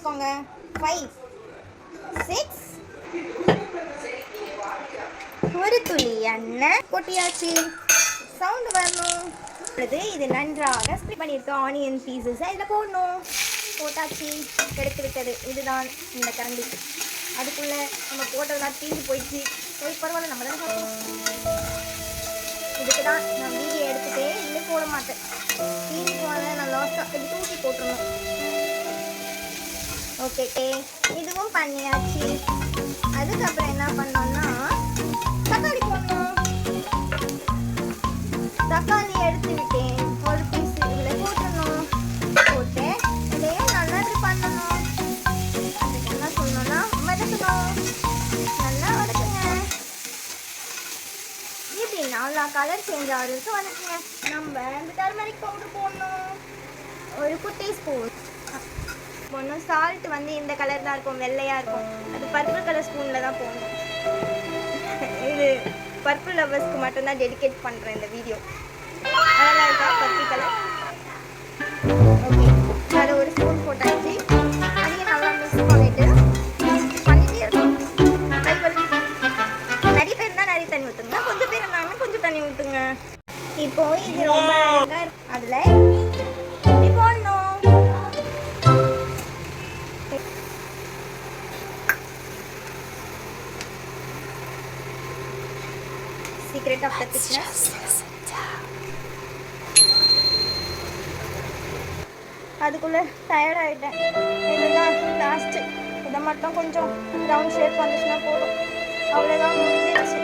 வச்சுக்கோங்க. 5 6 ஒரு துளி எண்ணெய் கொட்டியாச்சு. சவுண்டு வரணும். இது நன்றாக ஸ்ப்ளிட் பண்ணியிருக்கோம். ஆனியன் பீசஸை இதில் போடணும். போட்டாச்சு. எடுத்து விட்டது. இதுதான் இந்த கரண்டி. அதுக்குள்ளே நம்ம போட்டதெல்லாம் தீஞ்சு போயிடுச்சு. போய் பரவாயில்ல, நம்ம தானே சாப்பிடுவோம். இதுக்கு தான் நான் வீடியோ எடுத்துகிட்டே இல்லை போட மாட்டேன். தீஞ்சு போனதை நான் லாஸ்ட்டாக இது தூக்கி போட்டுருணும். ஓகே, இதுவும் பண்ணியாச்சு. அதுக்கப்புறம் என்ன பண்ணோம்னா தக்காளி போடணும். தக்காளி எடுத்து விட்டேன். ஒரு பீஸ் இதில் போட்டுடணும். போட்டு இதையும் நல்லா இப்படி பண்ணணும். அதுக்கு என்ன சொல்லணும்னா வதக்கணும். நல்லா வதக்குங்க. இப்படி நல்லா கலர் சேஞ்ச் ஆகிறதுக்கு வதக்குங்க. நம்ம இந்த டர்மரிக் பவுடர் போடணும். ஒரு குட்டி ஸ்பூன் போடணும். சால்ட் வந்து இந்த கலர் தான் இருக்கும், வெள்ளையாக இருக்கும். அது பர்பிள் கலர் ஸ்பூனில் தான் போடணும். இது பர்பிள் லவர்ஸ்க்கு மட்டும்தான் டெடிகேட் பண்ணுறேன் இந்த வீடியோ. அதெல்லாம் இருக்கா பர்பிள் கலர். ஓகே, அதை ஒரு ஸ்பூன் போட்டாச்சு. அதையும் நல்லா மிக்ஸ் பண்ணிவிட்டு இருக்கும். கை வலிக்கு நிறைய பேர் இருந்தால் நிறைய தண்ணி ஊற்றுங்க, கொஞ்சம் பேர் இருந்தாங்கன்னா கொஞ்சம் தண்ணி ஊற்றுங்க. இப்போ இது ரொம்ப அழகாக இருக்கும். அதில் இப்படி போடணும். Secret of the thickness. அதுக்குள்ளே டயர்ட் ஆகிட்டேன். இதுதான் லாஸ்ட்டு. இதை மட்டும் கொஞ்சம் ரவுண்ட் ஷேப் வந்துச்சுன்னா போதும். அவ்வளோதான் முடிஞ்சிடுச்சு.